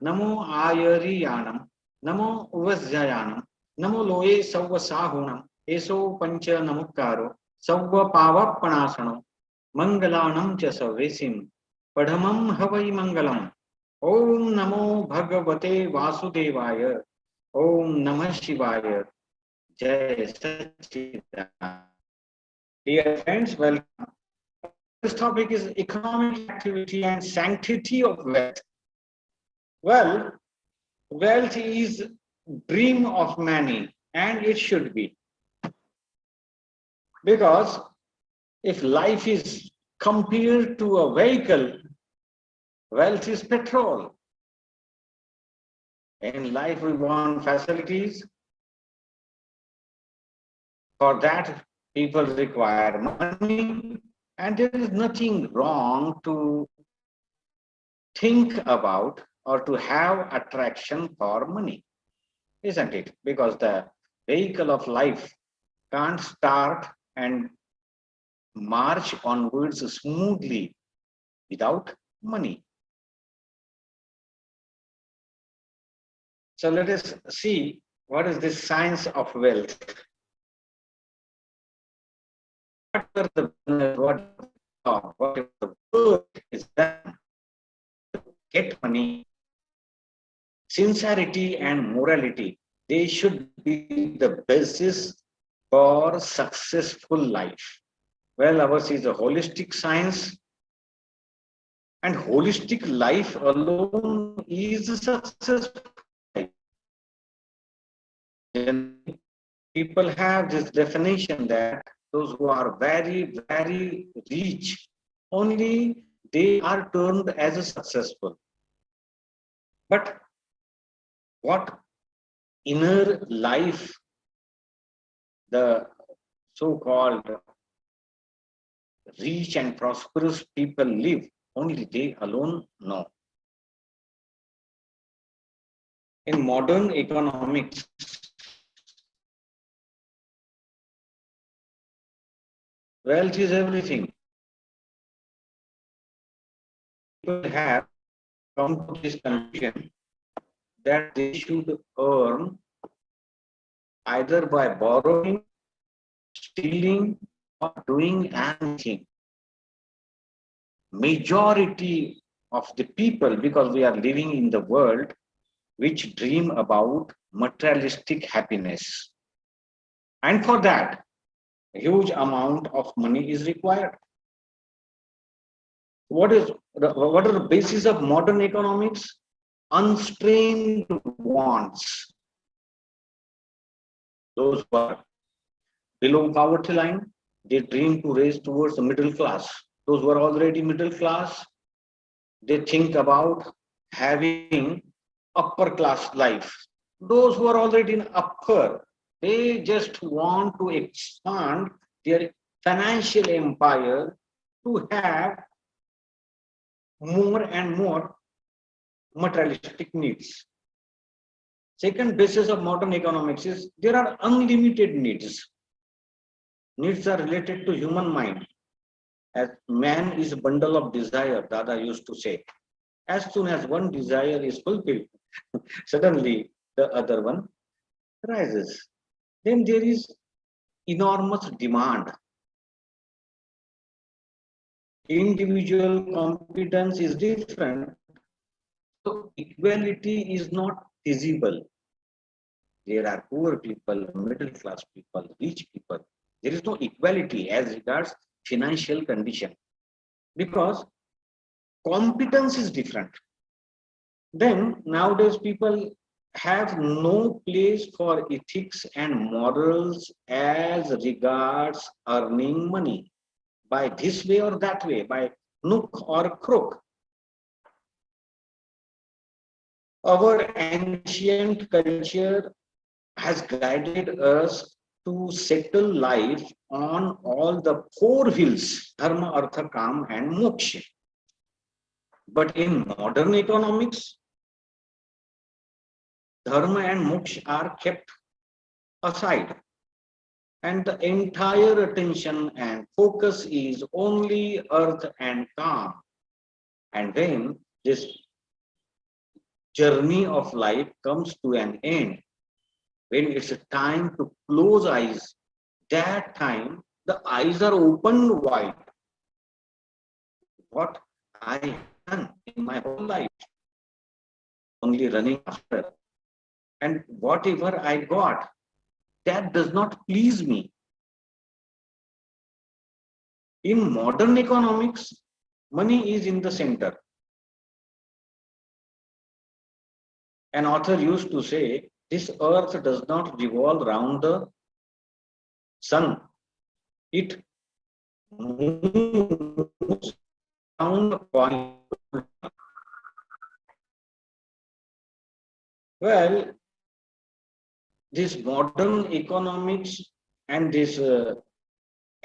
Namo Ayariyanam, Namo Uvasjayanam, Namo Loe Sauva Sahunam, Eso Pancha Namukaro, Sauva Pava Panasano, Mangalanam Chasavesim, Padhamam Havai Mangalam, Om Namo Bhagavate Vasudevaya, Om Namah Shivaya, Jai Satchidanand. Dear friends, welcome. This topic is economic activity and sanctity of wealth. Well, wealth is dream of many, and it should be. Because if life is compared to a vehicle, wealth is petrol. In life we want facilities. For that, people require money, and there is nothing wrong to think about or to have attraction for money, isn't it? Because the vehicle of life can't start and march onwards smoothly without money. So let us see what is this science of wealth. What the work is done to get money, sincerity and morality, they should be the basis for successful life. Well, ours is a holistic science, and holistic life alone is a successful life. And people have this definition that those who are very, very rich, only they are termed as a successful. But what inner life the so-called rich and prosperous people live, only they alone know. In modern economics, wealth is everything. People have come to this conclusion that they should earn either by borrowing, stealing, or doing anything. Majority of the people, because we are living in the world which dream about materialistic happiness, and for that a huge amount of money is required. What are the basis of modern economics? Unstrained wants. Those who are below poverty line, they dream to raise towards the middle class. Those who are already middle class, they think about having upper class life. Those who are already in upper, they just want to expand their financial empire to have more and more materialistic needs. Second basis of modern economics is there are unlimited needs. Needs are related to human mind. As man is a bundle of desire, Dada used to say. As soon as one desire is fulfilled, suddenly the other one rises. Then there is enormous demand. Individual competence is different. So equality is not feasible. There are poor people, middle class people, rich people. There is no equality as regards financial condition because competence is different. Then nowadays people have no place for ethics and morals as regards earning money by this way or that way, by nook or crook. Our ancient culture has guided us to settle life on all the four wheels, dharma, artha, kam, and moksha. But in modern economics, dharma and moksha are kept aside, and the entire attention and focus is only earth and kam. And when this journey of life comes to an end, when it's a time to close eyes, that time the eyes are opened wide. What I have done in my whole life, only running after, and whatever I got, that does not please me. In modern economics, money is in the center. An author used to say, this earth does not revolve around the sun, it moves around the point. Well, this modern economics and this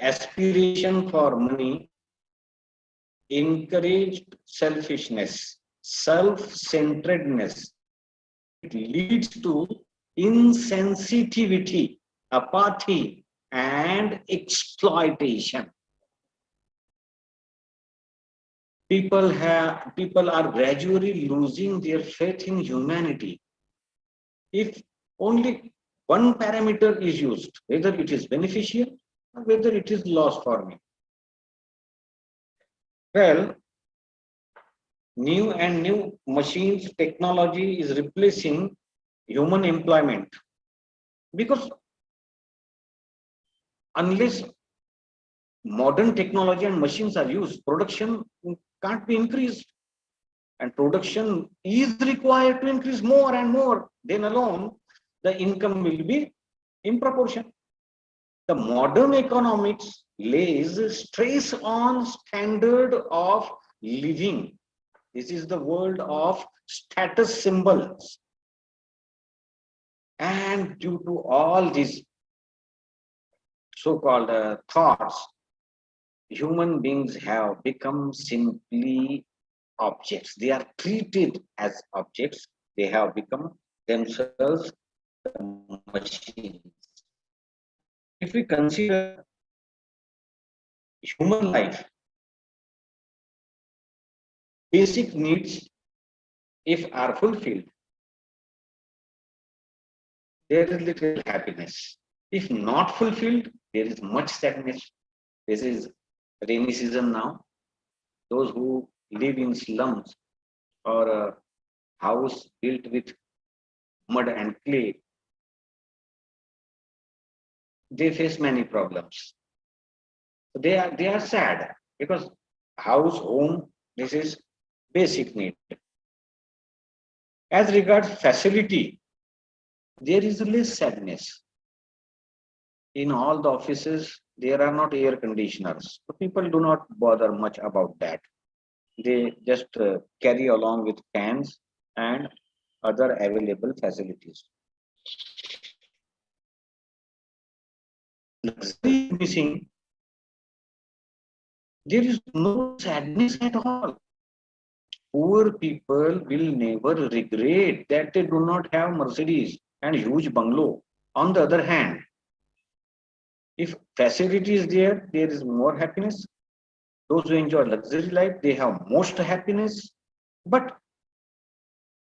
aspiration for money encouraged selfishness, self-centeredness. It leads to insensitivity, apathy, and exploitation. People are gradually losing their faith in humanity. If only one parameter is used, whether it is beneficial or whether it is loss for me. Well, new machines technology is replacing human employment, because unless modern technology and machines are used, production can't be increased, and production is required to increase more and more. Then alone the income will be in proportion. The modern economics lays stress on standard of living. This is the world of status symbols. And due to all these so-called thoughts, human beings have become simply objects. They are treated as objects. They have become themselves machines. If we consider human life, basic needs, if are fulfilled, there is little happiness. If not fulfilled, there is much sadness. This is rainy season now. Those who live in slums or a house built with mud and clay, they face many problems. They are sad, because house, home, this is basic need. As regards facility, there is less sadness. In all the offices, there are not air conditioners. So people do not bother much about that. They just carry along with fans and other available facilities. Luxury is missing. There is no sadness at all. Poor people will never regret that they do not have Mercedes and huge bungalow. On the other hand, if facility is there, there is more happiness. Those who enjoy luxury life, they have most happiness. But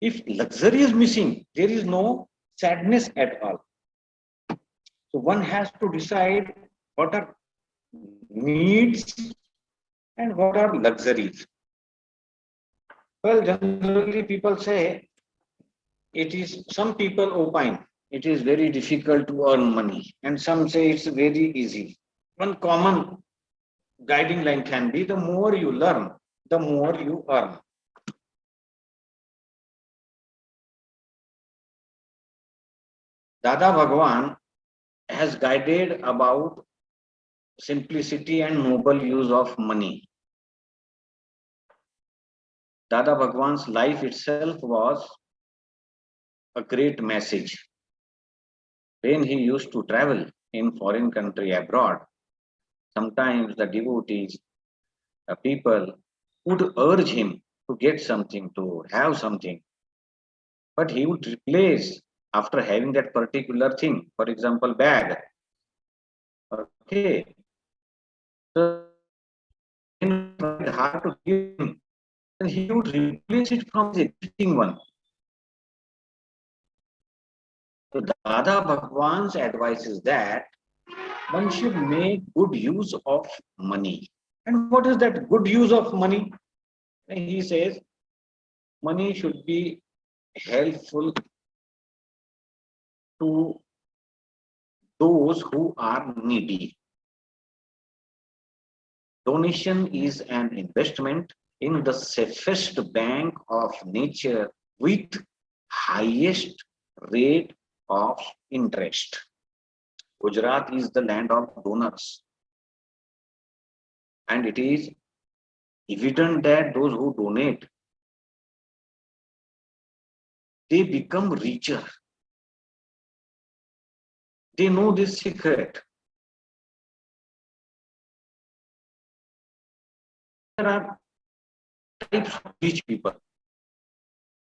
if luxury is missing, there is no sadness at all. So one has to decide what are needs and what are luxuries. Well, generally people say it is, some people opine it is very difficult to earn money, and some say it's very easy. One common guiding line can be, the more you learn, the more you earn. Dada Bhagwan has guided about simplicity and noble use of money. Dada Bhagwan's life itself was a great message. When he used to travel in foreign country abroad, sometimes the devotees, the people would urge him to get something, to have something, but he would replace after having that particular thing, for example, bag. Okay, so when it tried hard to give him, then he would replace it from his existing one. So Dada Bhagwan's advice is that one should make good use of money. And what is that good use of money? He says money should be helpful to those who are needy. Donation is an investment in the safest bank of nature with highest rate of interest. Gujarat is the land of donors, and it is evident that those who donate, they become richer. They know this secret. There are types of rich people.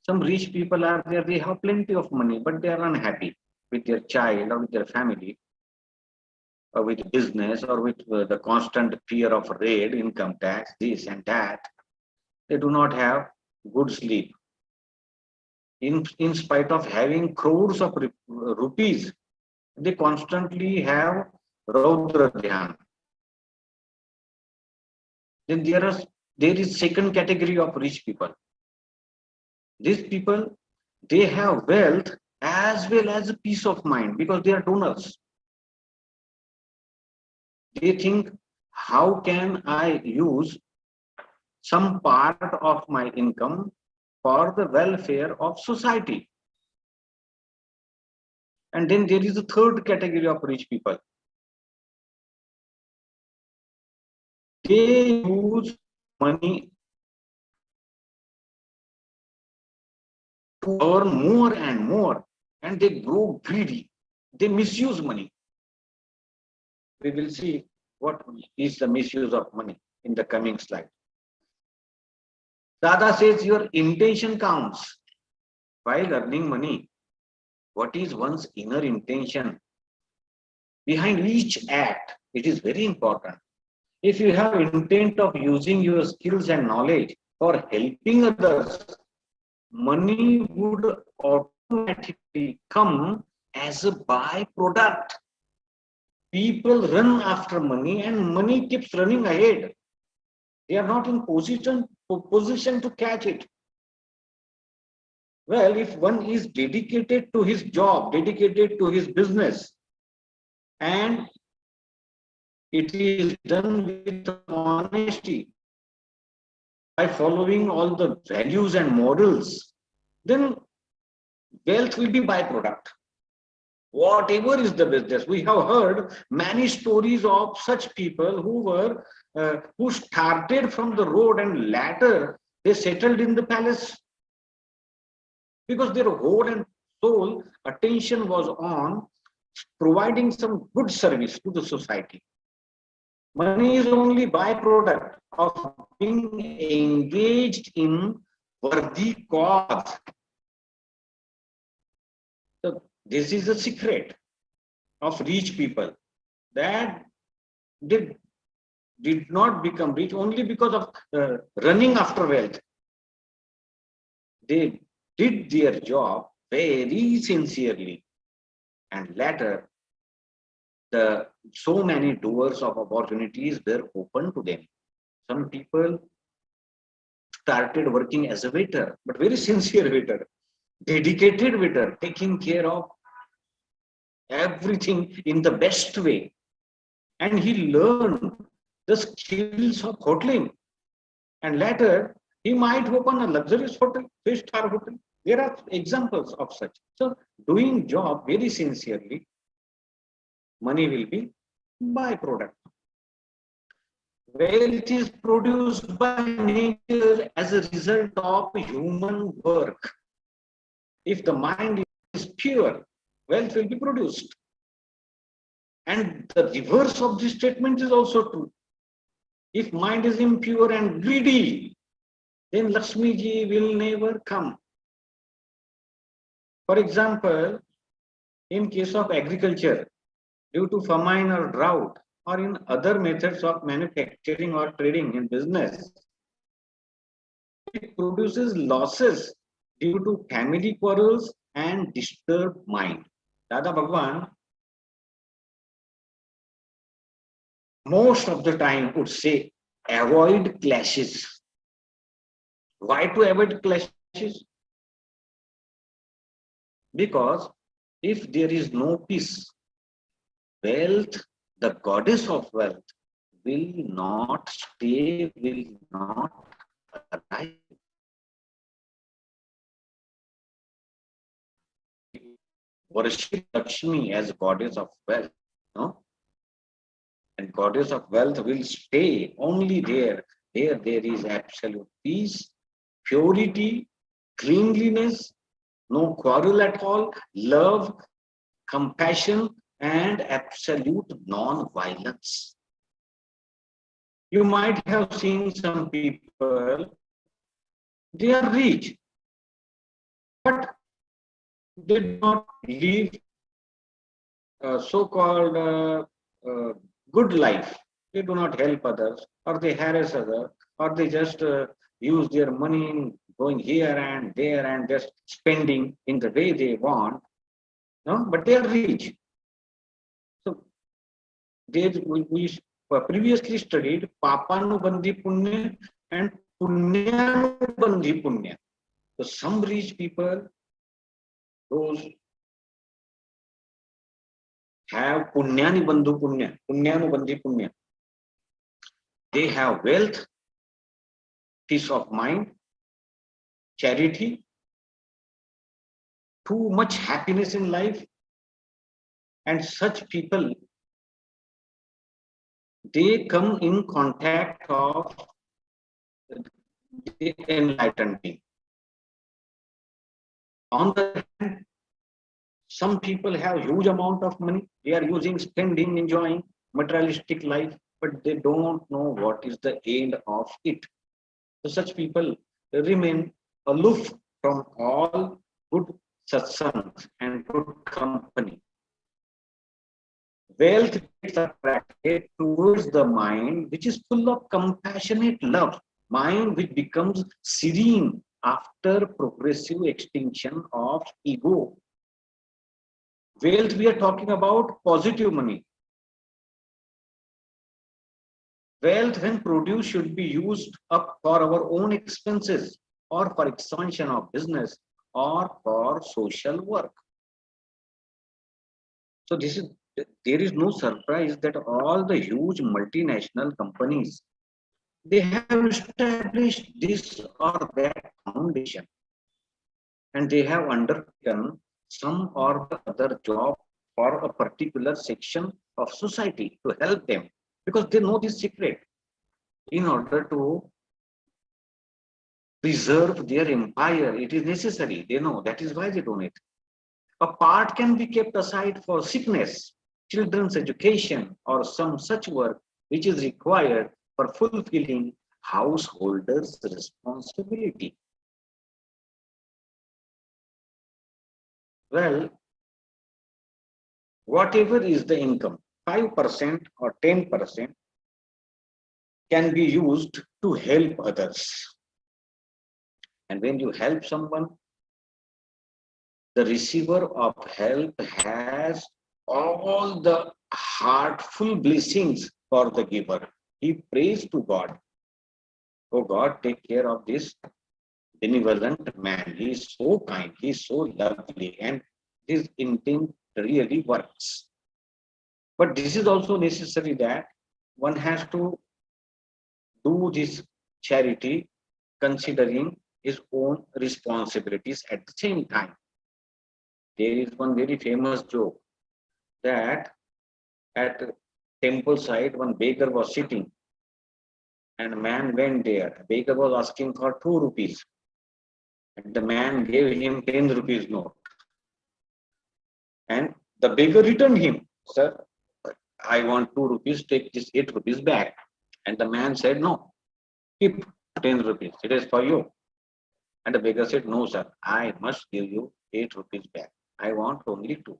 Some rich people are there, they have plenty of money, but they are unhappy with their child or with their family or with business or with the constant fear of raid, income tax, this and that. They do not have good sleep. In spite of having crores of rupees, they constantly have Raudra Dhyan. Then there is second category of rich people. These people, they have wealth as well as a peace of mind because they are donors. They think, how can I use some part of my income for the welfare of society? And then there is a third category of rich people. They use money to earn more and more, and they grow greedy. They misuse money. We will see what is the misuse of money in the coming slide. Dada says your intention counts while earning money. What is one's inner intention behind each act? It is very important. If you have intent of using your skills and knowledge for helping others, money would automatically come as a byproduct. People run after money and money keeps running ahead. They are not in position to catch it. Well, if one is dedicated to his job, dedicated to his business, and it is done with honesty, by following all the values and morals, then wealth will be byproduct. Whatever is the business, we have heard many stories of such people who started from the road and later they settled in the palace because their whole and soul attention was on providing some good service to the society. Money is only byproduct of being engaged in worthy cause. So this is the secret of rich people, that they did not become rich only because of running after wealth. They did their job very sincerely, and later so many doors of opportunities were open to them. Some people started working as a waiter, but very sincere waiter, dedicated waiter, taking care of everything in the best way. And he learned the skills of hoteling. And later, he might open a luxurious hotel, 3-star hotel. There are examples of such. So, doing job very sincerely, money will be byproduct. Wealth is produced by nature as a result of human work. If the mind is pure, wealth will be produced. And the reverse of this statement is also true. If mind is impure and greedy, then Lakshmi ji will never come. For example, in case of agriculture, due to famine or drought, or in other methods of manufacturing or trading in business, it produces losses due to family quarrels and disturbed mind. Dada Bhagwan most of the time would say, avoid clashes. Why to avoid clashes? Because if there is no peace, wealth, the goddess of wealth, will not stay, will not arrive. Worship Lakshmi as goddess of wealth, no? And goddess of wealth will stay only there. There is absolute peace, purity, cleanliness, no quarrel at all, love, compassion, and absolute non-violence. You might have seen some people, they are rich, but they do not live so-called good life. They do not help others, or they harass others, or they just use their money in going here and there and just spending in the way they want. No, but they are rich. So we previously studied Papanubandhi Punya and Punyanubandhi Punya. So some rich people, those have Punyani Punya, Punyanubandhi Punya. They have wealth, peace of mind, charity, too much happiness in life, and such people, they come in contact of the enlightened being. On the hand, some people have huge amount of money, they are using, spending, enjoying materialistic life, but they don't know what is the end of it. So such people remain aloof from all good satsangs and good company. Wealth gets attracted towards the mind which is full of compassionate love, mind which becomes serene after progressive extinction of ego. Wealth, we are talking about positive money. Wealth, when produced, should be used up for our own expenses or for expansion of business or for social work. So there is no surprise that all the huge multinational companies, they have established this or that foundation, and they have undertaken some or the other job for a particular section of society to help them, because they know this secret. In order to preserve their empire, it is necessary. They know, that is why they donate. A part can be kept aside for sickness, children's education, or some such work which is required for fulfilling householders' responsibility. Well, whatever is the income, 5% or 10% can be used to help others. And when you help someone, the receiver of help has all the heartful blessings for the giver. He prays to God, oh God, take care of this benevolent man. He is so kind, he is so lovely, and his intent really works. But this is also necessary that one has to do this charity considering his own responsibilities at the same time. There is one very famous joke that at temple side, one beggar was sitting and a man went there. The beggar was asking for 2 rupees and the man gave him 10 rupees note. And the beggar returned him, sir, I want 2 rupees, take this 8 rupees back. And the man said, no, keep 10 rupees, it is for you. And the beggar said, no, sir, I must give you 8 rupees back. I want only 2.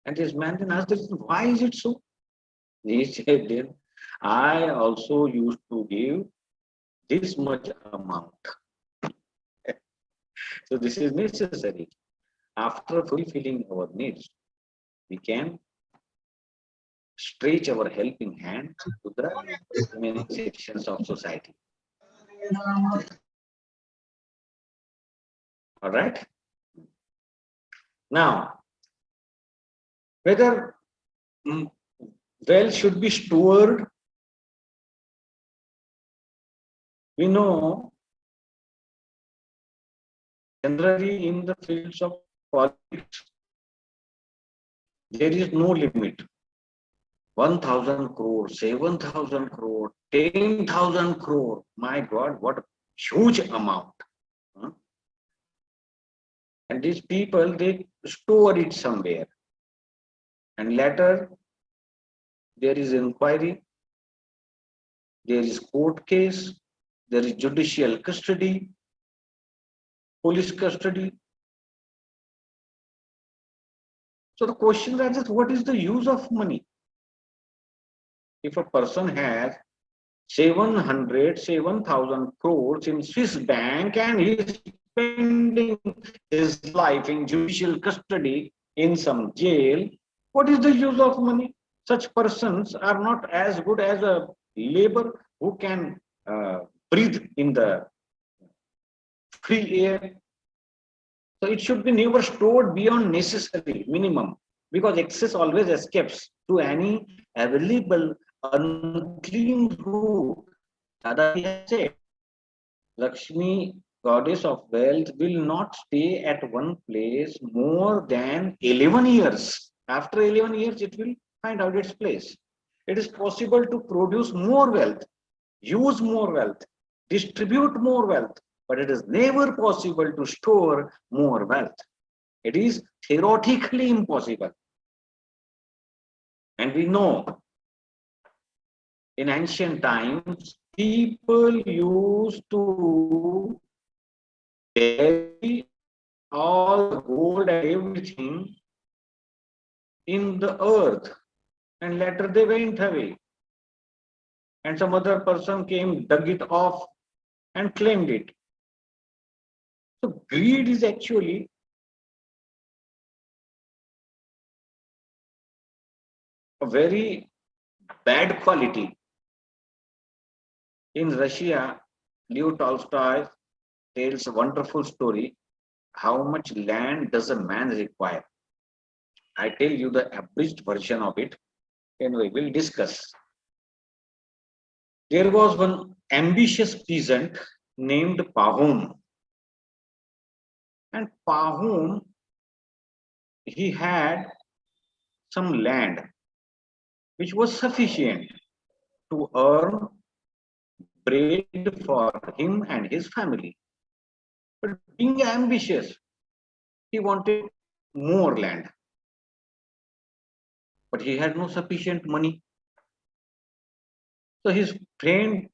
And this man then asked, why is it so? He said, then I also used to give this much amount. So this is necessary. After fulfilling our needs, we can stretch our helping hand to the remaining sections of society. All right. Now, whether wealth should be stored, we know generally in the fields of politics, there is no limit. 1,000 crore, 7,000 crore, 10,000 crore. My God, what a huge amount. And these people, they store it somewhere. And later, there is inquiry, there is court case, there is judicial custody, police custody. So the question is, what is the use of money? If a person has 7,000 crores in Swiss bank and he is spending his life in judicial custody in some jail, what is the use of money? Such persons are not as good as a labor who can breathe in the free air. So it should be never stored beyond necessary minimum, because excess always escapes to any available unclean route. Dadaji has said, Lakshmi, goddess of wealth, will not stay at one place more than 11 years. After 11 years, it will find out its place. It is possible to produce more wealth, use more wealth, distribute more wealth, but it is never possible to store more wealth. It is theoretically impossible. And we know in ancient times, people used to bury all the gold and everything in the earth, and later they went away. And some other person came, dug it off, and claimed it. So greed is actually a very bad quality. In Russia, Leo Tolstoy tells a wonderful story. How much land does a man require? I tell you the abridged version of it, and we will discuss. There was one ambitious peasant named Pahom. And Pahom, he had some land which was sufficient to earn bread for him and his family. But being ambitious, he wanted more land. But he had no sufficient money. So his friend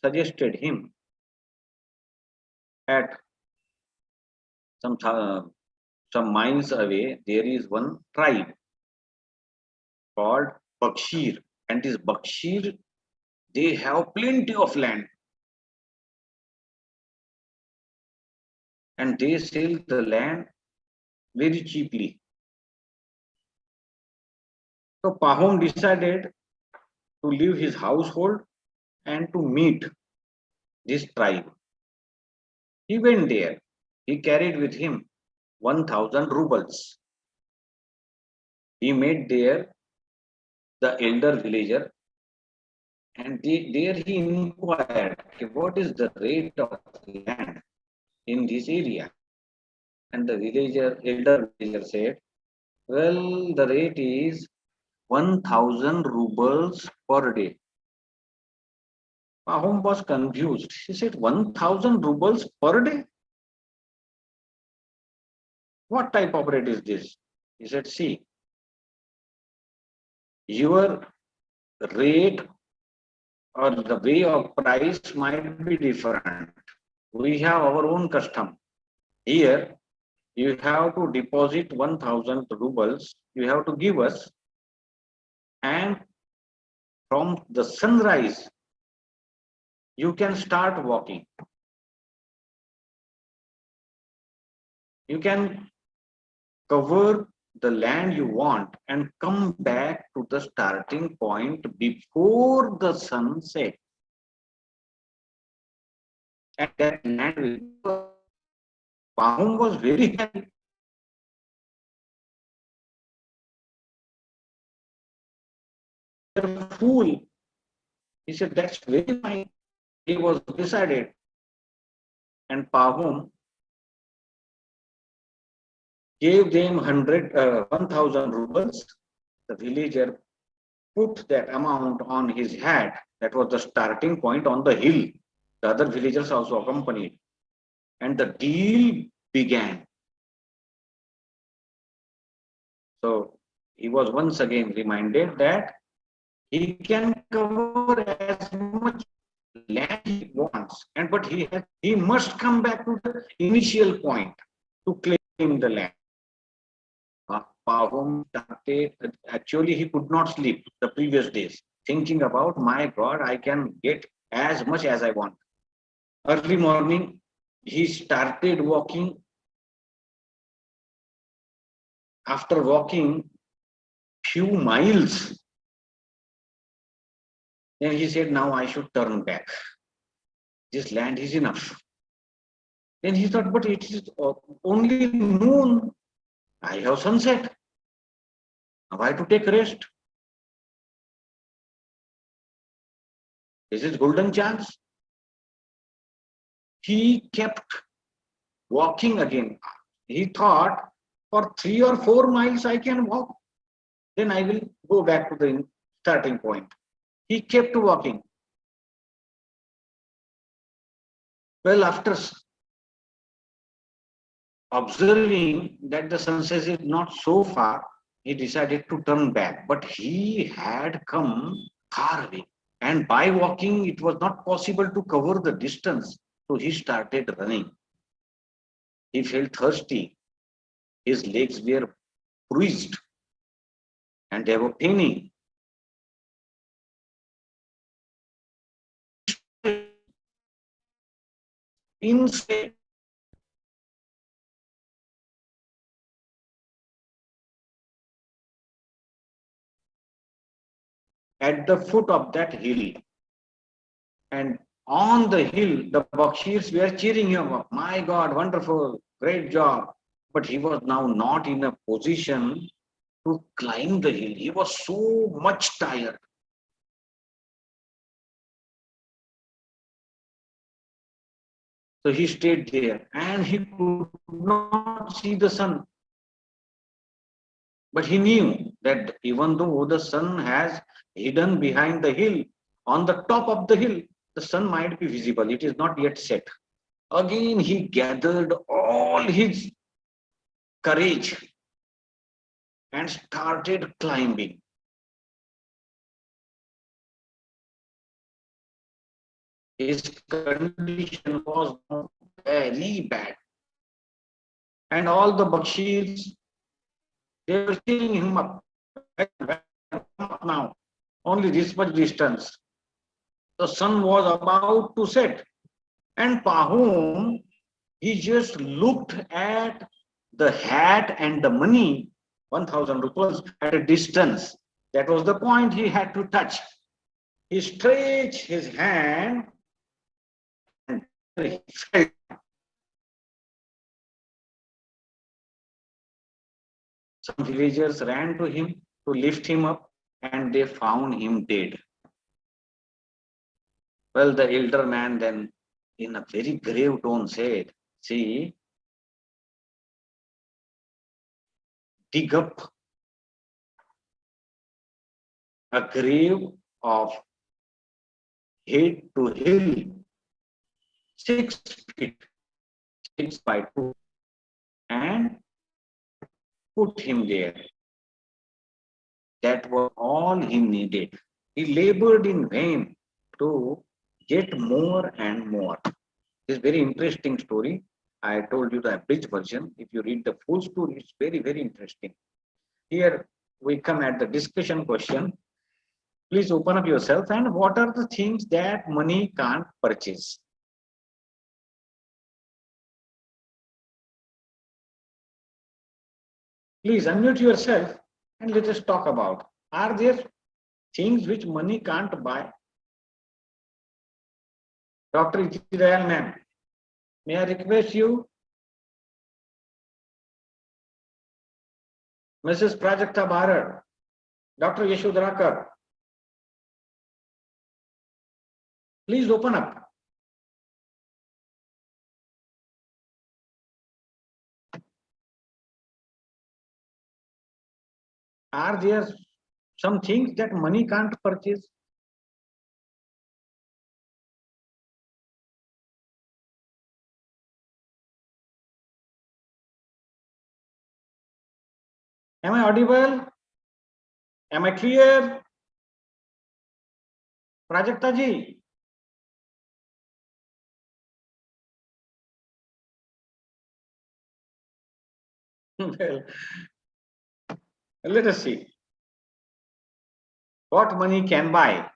suggested him at some miles away, there is one tribe called Bakshir. And this Bakshir, they have plenty of land. And they sell the land very cheaply. So Pahom decided to leave his household and to meet this tribe. He went there. He carried with him 1,000 rubles. He met there the elder villager, and there he inquired, what is the rate of land in this area? And the elder villager said, well, the rate is 1,000 rubles per day. Pahom was confused. He said, 1,000 rubles per day? What type of rate is this? He said, see, your rate or the way of price might be different. We have our own custom. Here, you have to deposit 1,000 rubles, you have to give us, and from the sunrise, you can start walking. You can cover the land you want and come back to the starting point before the sun sets. And that land will be yours. Pahom was very happy. A fool. He said, that's very fine. He was decided. And Pahom gave them 1,000 rubles. The villager put that amount on his head. That was the starting point on the hill. The other villagers also accompanied. And the deal began. So he was once again reminded that he can cover as much land he wants, and but he must come back to the initial point to claim the land. Pahom started, actually he could not sleep the previous days, thinking about, my God, I can get as much as I want. Early morning, he started walking. After walking few miles, then he said, now I should turn back. This land is enough. Then he thought, but it is only noon. I have sunset. Now I have to take rest. This is golden chance. He kept walking again. He thought, for 3 or 4 miles I can walk. Then I will go back to the starting point. He kept walking. Well, after observing that the sunset is not so far, he decided to turn back. But he had come far away. And by walking, it was not possible to cover the distance. So he started running. He felt thirsty. His legs were bruised and they were paining. Instead, at the foot of that hill, and on the hill, the Bakshirs were cheering him up. My God, wonderful, great job. But he was now not in a position to climb the hill. He was so much tired. So he stayed there and he could not see the sun. But he knew that even though the sun has hidden behind the hill, on the top of the hill, the sun might be visible. It is not yet set. Again, he gathered all his courage and started climbing. His condition was very bad. And all the Bakshirs, they were cheering him up. Now, only this much distance. The sun was about to set. And Pahom, he just looked at the hat and the money, 1,000 rupees, at a distance. That was the point he had to touch. He stretched his hand and he felt. Some villagers ran to him to lift him up and they found him dead. Well, the elder man then, in a very grave tone, said, see, dig up a grave of head to hill, 6 feet, 6 by 2, and put him there. That was all he needed. He labored in vain to get more and more. This very interesting story. I told you the abridged version. If you read the full story, it's very, very interesting. Here we come at the discussion question. Please open up yourself and what are the things that money can't purchase? Please unmute yourself and let us talk about. Are there things which money can't buy? Dr. Ichirayal ma'am, may I request you? Mrs. Prajakta Bharat, Dr. Yashudrakar, please open up. Are there some things that money can't purchase? Am I audible? Am I clear? Prajakta ji. Well, let us see. What money can buy?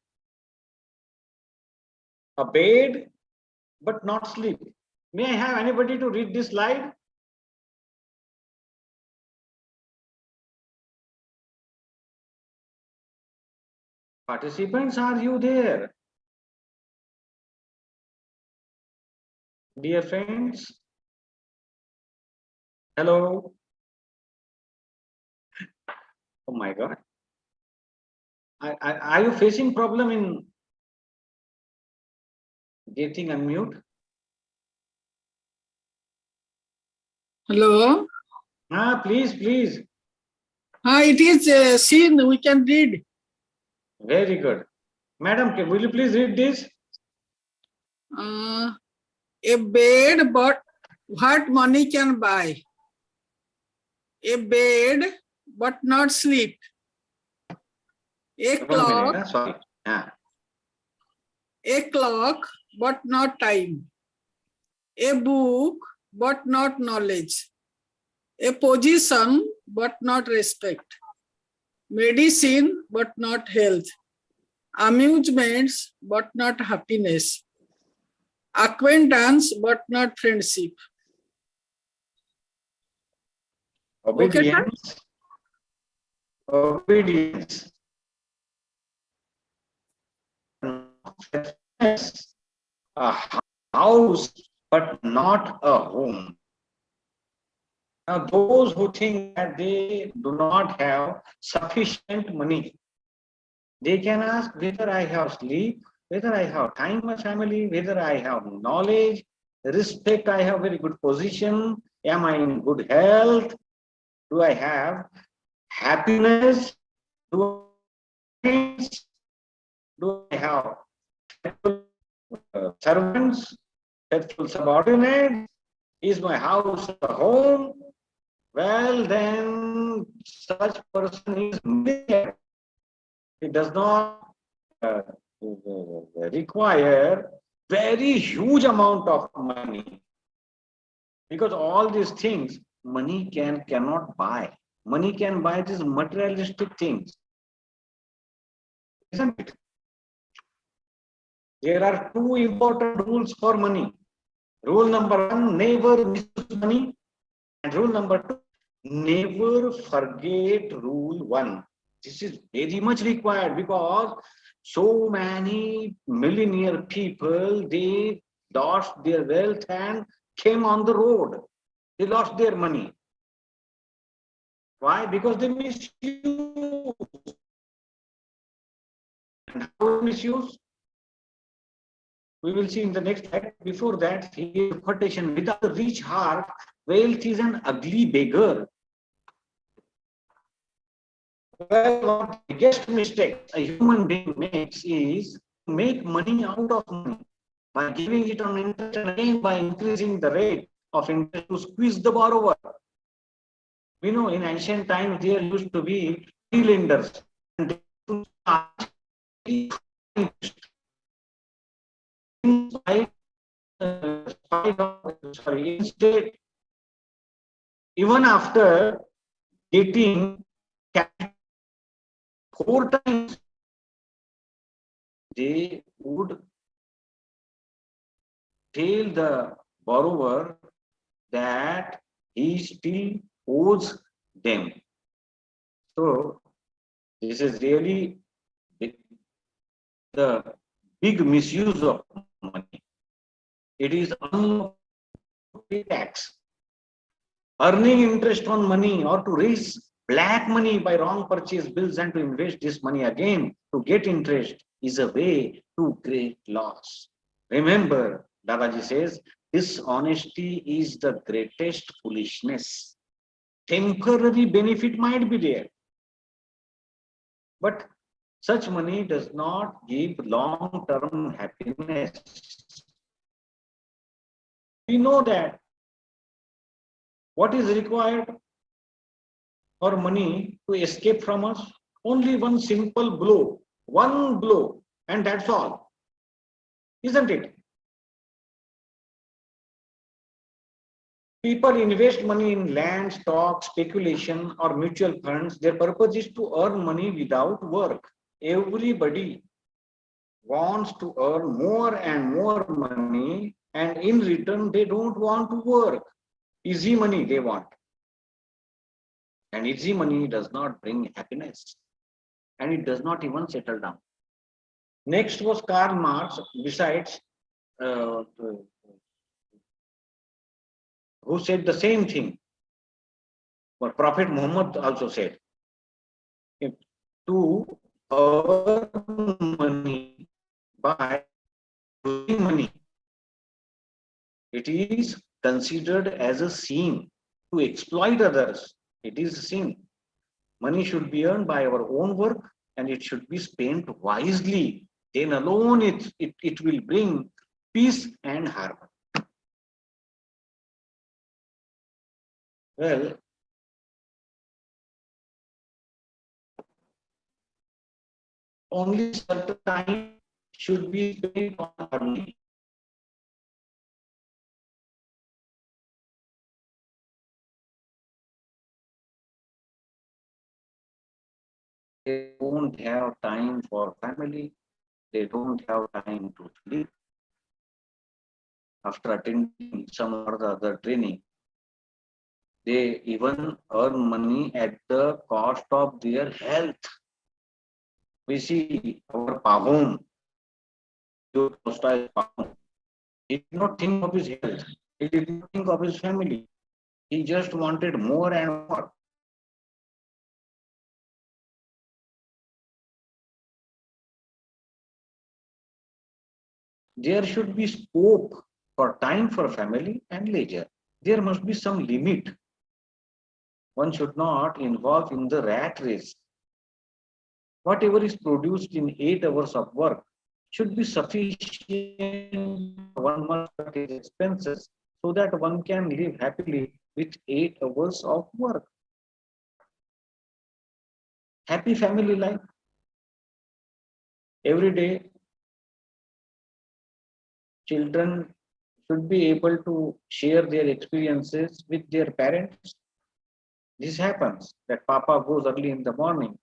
A bed, but not sleep. May I have anybody to read this slide? Participants, are you there? Dear friends, hello. Oh my God. Are you facing problem in getting unmute? Hello. Please, please. It is seen. We can read. Very good. Madam, will you please read this? A bed, but what money can buy? A bed, but not sleep. A clock. Sorry. A clock, but not time. A book, but not knowledge. A position, but not respect. Medicine, but not health. Amusements, but not happiness. Acquaintance, but not friendship. Obedience. Okay, obedience. A house, but not a home. Now, those who think that they do not have sufficient money, they can ask whether I have sleep, whether I have time with family, whether I have knowledge, respect, I have very good position, am I in good health, do I have happiness, do I have servants, faithful subordinates, is my house a home? Well, then such person is millionaire. He does not require very huge amount of money, because all these things money cannot buy. Money can buy these materialistic things, isn't it? There are two important rules for money. Rule number one, never misuse money. And rule number two, never forget rule one. This is very much required, because so many millionaire people, they lost their wealth and came on the road. They lost their money. Why? Because they misuse. And how misuse? We will see in the next slide. Before that, here quotation: without a rich heart, wealth is an ugly beggar. Well, one of the biggest mistakes a human being makes is to make money out of money by giving it on interest, and again by increasing the rate of interest to squeeze the borrower. We know in ancient times there used to be lenders, and they used to charge instead, even after getting cash 4 times, they would tell the borrower that he still owes them. So this is really the big misuse of money. It is unlawful to pay tax. Earning interest on money or to raise black money by wrong purchase bills and to invest this money again to get interest is a way to great loss. Remember, Dadaji says, dishonesty is the greatest foolishness. Temporary benefit might be there, but such money does not give long-term happiness. We know that what is required for money to escape from us? Only one simple blow, and that's all, isn't it? People invest money in land, stock, speculation, or mutual funds. Their purpose is to earn money without work. Everybody wants to earn more and more money, and in return, they don't want to work. Easy money they want. And easy money does not bring happiness, and it does not even settle down. Next was Karl Marx, besides, uh, who said the same thing. But Prophet Muhammad also said, to earn money by losing money, it is considered as a sin. To exploit others, it is a sin. Money should be earned by our own work and it should be spent wisely. Then alone it will bring peace and harmony. Well, only certain time should be spent on earning. They don't have time for family. They don't have time to sleep. After attending some or the other training, they even earn money at the cost of their health. We see our Pahom, Tolstoy Pahom. He did not think of his health. He did not think of his family. He just wanted more and more. There should be scope for time for family and leisure. There must be some limit. One should not involve in the rat race. Whatever is produced in 8 hours of work should be sufficient for 1 month of his expenses so that one can live happily with 8 hours of work. Happy family life. Every day, children should be able to share their experiences with their parents. This happens that Papa goes early in the morning,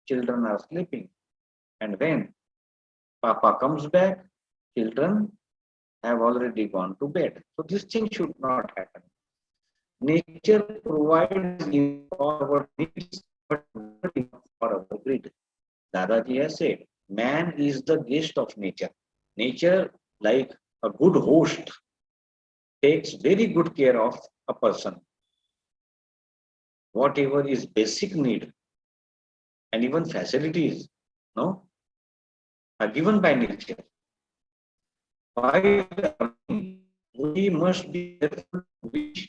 children are sleeping, and when Papa comes back, children have already gone to bed. So this thing should not happen. Nature provides for our needs, but not enough for our greed. Dadaji has said, man is the guest of nature. Nature, like a good host, takes very good care of a person. Whatever is basic need and even facilities, no, are given by nature. While we must be careful to wish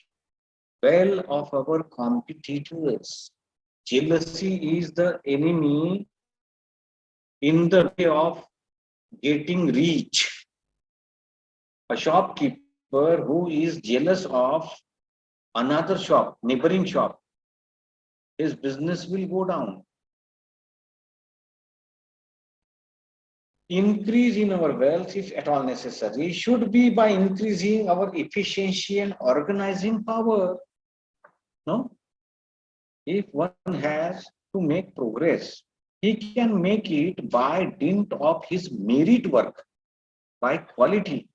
well of our competitors. Jealousy is the enemy in the way of getting rich. A shopkeeper who is jealous of another shop, neighboring shop, his business will go down. Increase in our wealth, if at all necessary, should be by increasing our efficiency and organizing power. No? If one has to make progress, he can make it by dint of his merit work, by quality,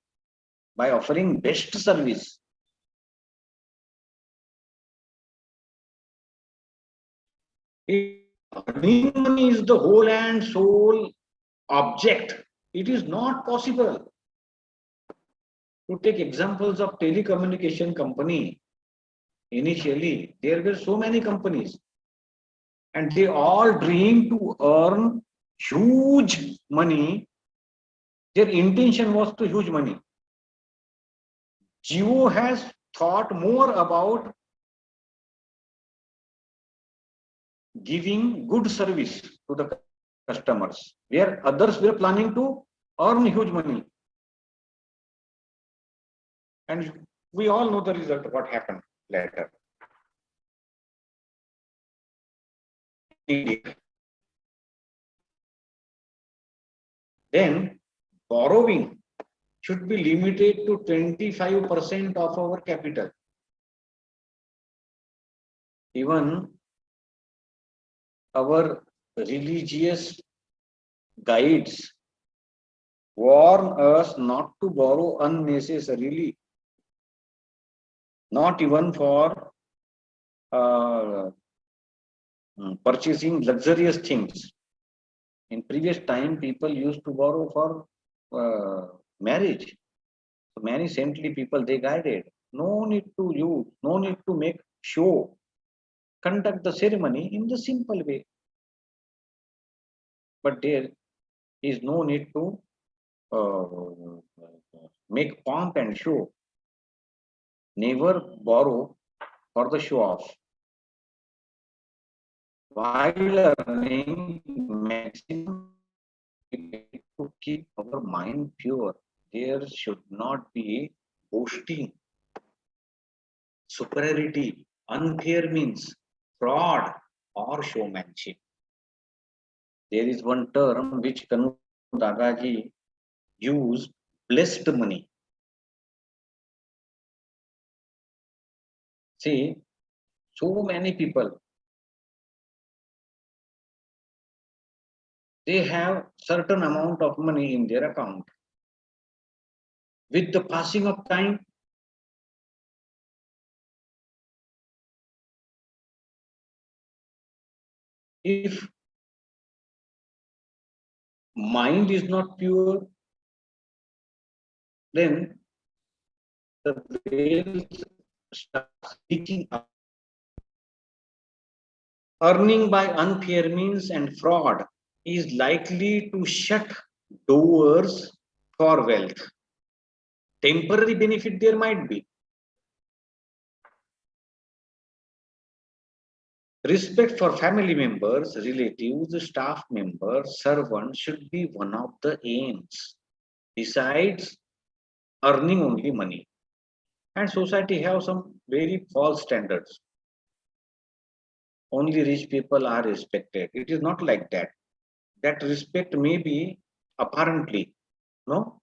by offering best service. If earning money is the whole and sole object, it is not possible. To take examples of telecommunication company, initially there were so many companies and they all dream to earn huge money. Their intention was to huge money. Geo has thought more about giving good service to the customers, where others were planning to earn huge money. And we all know the result, what happened later. Then borrowing should be limited to 25% of our capital. Even our religious guides warn us not to borrow unnecessarily, not even for purchasing luxurious things. In previous time, people used to borrow for marriage. So many saintly people, they guided. No need to use, no need to make show. Conduct the ceremony in the simple way. But there is no need to make pomp and show. Never borrow for the show off. While earning maximum to keep our mind pure, there should not be boasting, superiority, unfair means, fraud, or showmanship. There is one term which Kanu Dagaji used, blessed money. See, so many people, they have certain amount of money in their account. With the passing of time, if mind is not pure, then the wealth starts leaking up. Earning by unfair means and fraud is likely to shut doors for wealth. Temporary benefit there might be. Respect for family members, relatives, staff members, servants should be one of the aims. Besides earning only money. And society have some very false standards. Only rich people are respected. It is not like that. That respect may be apparently, no?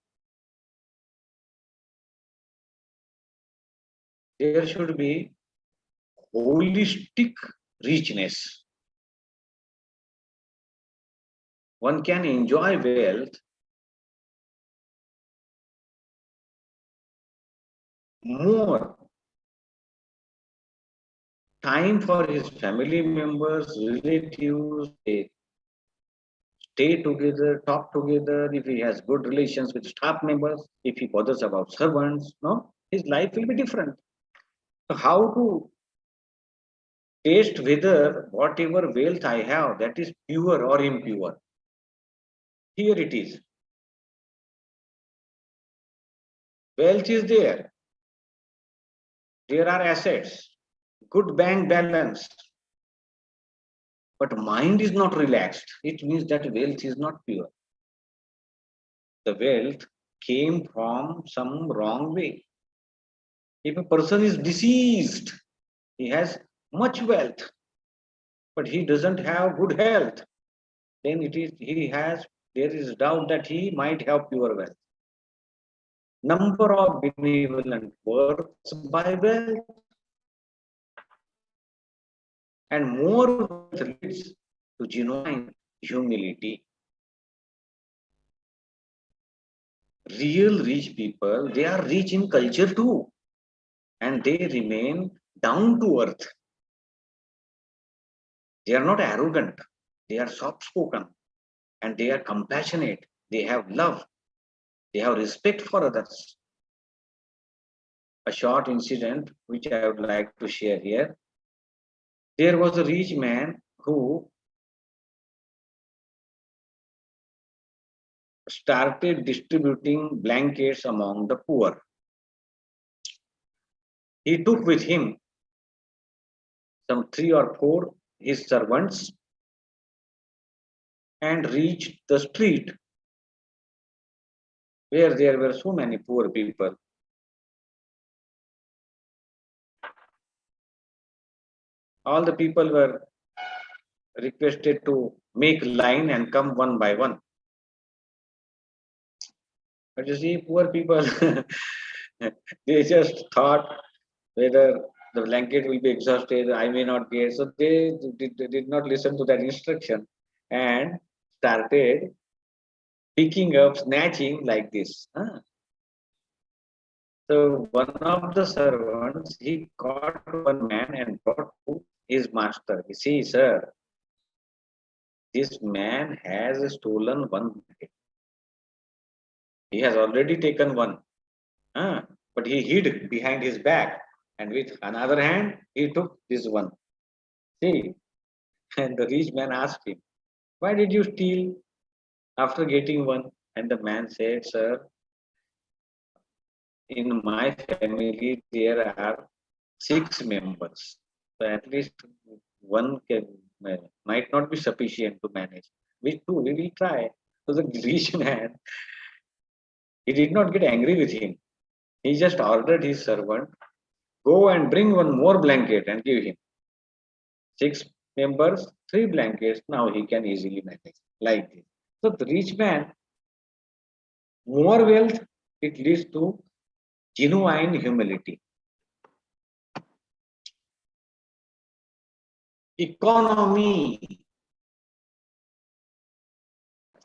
There should be holistic richness. One can enjoy wealth more time for his family members, relatives, they stay together, talk together, if he has good relations with staff members, if he bothers about servants, no, his life will be different. So how to taste whether whatever wealth I have, that is pure or impure? Here it is. Wealth is there. There are assets, good bank balance. But mind is not relaxed. It means that wealth is not pure. The wealth came from some wrong way. If a person is deceased, he has much wealth, but he doesn't have good health, then there is doubt that he might have pure wealth. Number of benevolent works by wealth, and more wealth leads to genuine humility. Real rich people, they are rich in culture too, and they remain down to earth. They are not arrogant. They are soft-spoken and they are compassionate. They have love. They have respect for others. A short incident which I would like to share here. There was a rich man who started distributing blankets among the poor. He took with him some 3 or 4 his servants and reached the street where there were so many poor people. All the people were requested to make line and come one by one. But you see, poor people, they just thought whether the blanket will be exhausted, I may not get. So they did not listen to that instruction and started picking up, snatching like this. So one of the servants, he caught one man and brought to his master. You see, sir, this man has stolen one blanket. He has already taken one, but he hid behind his back, and with another hand, he took this one. See, and the rich man asked him, "Why did you steal after getting one?" And the man said, "Sir, in my family there are 6 members. So at least one can might not be sufficient to manage. We too, we will try." So the rich man, he did not get angry with him. He just ordered his servant, "Go and bring one more blanket and give him." 6 members, 3 blankets. Now he can easily manage like this. So the rich man, more wealth, it leads to genuine humility. Economy,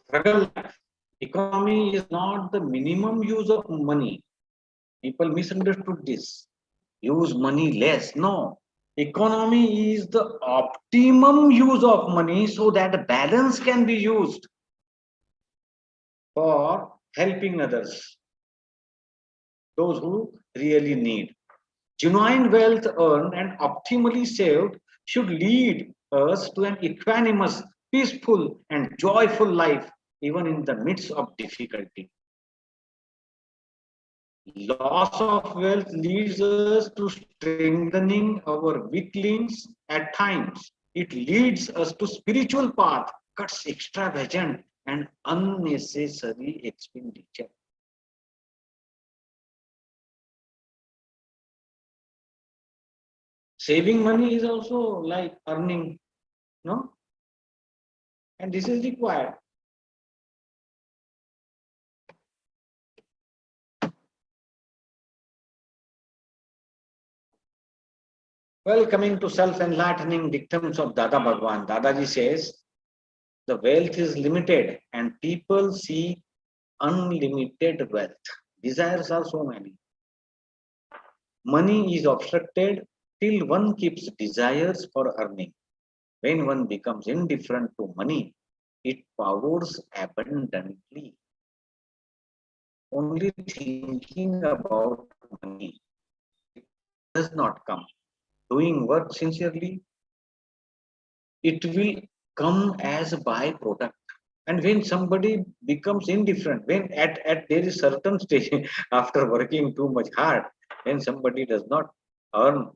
struggle life. Economy is not the minimum use of money. People misunderstood this. Use money less. No. Economy is the optimum use of money so that balance can be used for helping others, those who really need. Genuine wealth earned and optimally saved should lead us to an equanimous, peaceful, and joyful life, even in the midst of difficulty. Loss of wealth leads us to strengthening our weak links at times. It leads us to spiritual path, cuts extravagant and unnecessary expenditure. Saving money is also like earning, no? And this is required. Well, coming to self-enlightening dictums of Dada Bhagwan, Dadaji says, the wealth is limited and people see unlimited wealth. Desires are so many. Money is obstructed till one keeps desires for earning. When one becomes indifferent to money, it pours abundantly. Only thinking about money does not come. Doing work sincerely, it will come as a byproduct. And when somebody becomes indifferent, when at there is certain stage after working too much hard, when somebody does not earn,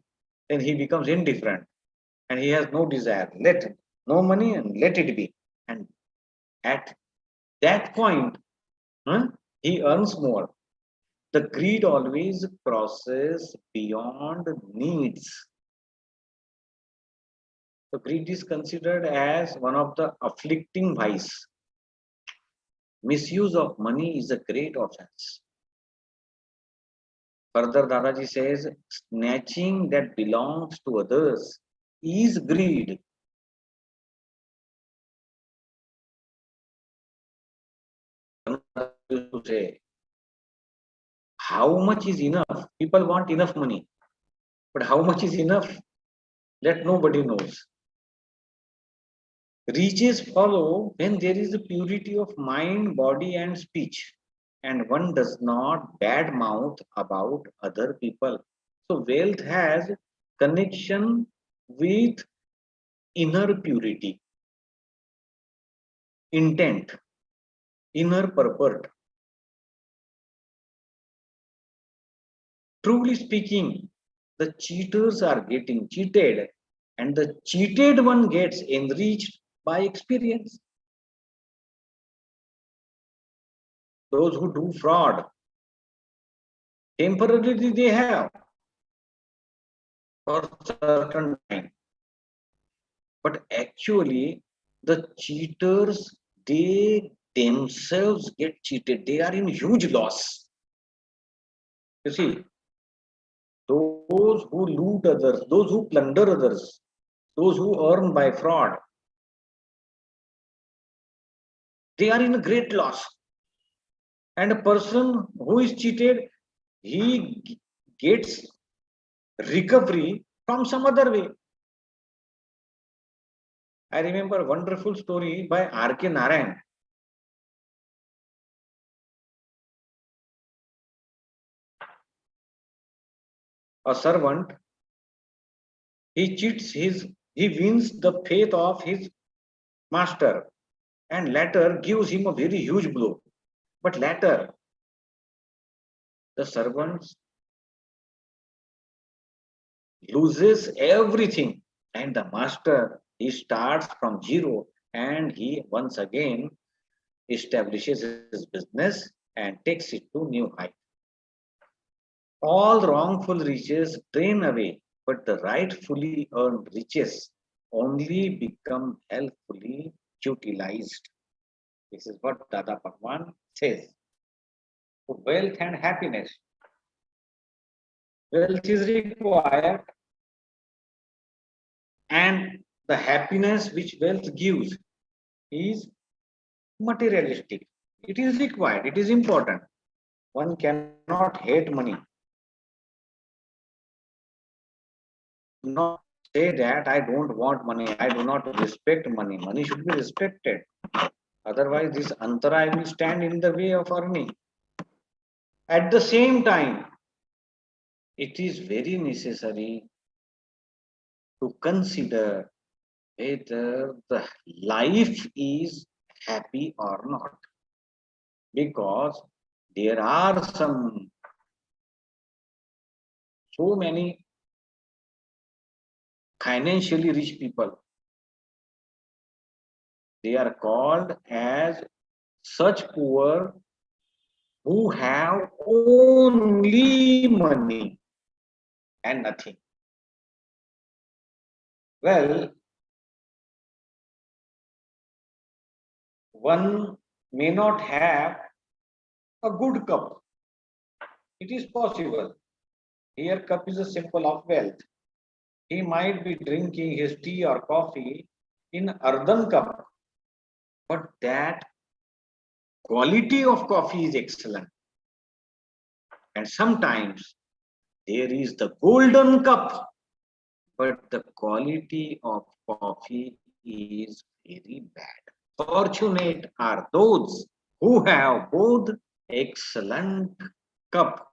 then he becomes indifferent and he has no desire. Let no money and let it be. And at that point, he earns more. The greed always crosses beyond needs. So greed is considered as one of the afflicting vice. Misuse of money is a great offense. Further, Dadaji says, snatching that belongs to others is greed. Used to say, how much is enough? People want enough money, but how much is enough? That nobody knows. Riches follow when there is a purity of mind, body, and speech, and one does not badmouth about other people. So, wealth has connection with inner purity, intent, inner purport. Truly speaking, the cheaters are getting cheated, and the cheated one gets enriched by experience. Those who do fraud, temporarily they have for certain time, but actually the cheaters, they themselves get cheated. They are in huge loss. You see, those who loot others, those who plunder others, those who earn by fraud, they are in a great loss. And a person who is cheated, he gets recovery from some other way. I remember a wonderful story by R.K. Narayan. A servant, he wins the faith of his master and later gives him a very huge blow. But later, the servant loses everything and the master, he starts from zero and he once again establishes his business and takes it to new height. All wrongful riches drain away, but the rightfully earned riches only become helpfully utilized. This is what Dada Bhagwan says. So wealth and happiness. Wealth is required, and the happiness which wealth gives is materialistic. It is required, it is important. One cannot hate money. Not say that I don't want money, I do not respect money. Money should be respected. Otherwise, this antara will stand in the way of earning. At the same time, it is very necessary to consider whether the life is happy or not. Because there are so many financially rich people. They are called as such poor who have only money and nothing. Well, one may not have a good cup. It is possible. Here, cup is a symbol of wealth. He might be drinking his tea or coffee in earthen cup, but that quality of coffee is excellent. And sometimes there is the golden cup, but the quality of coffee is very bad. Fortunate are those who have both excellent cup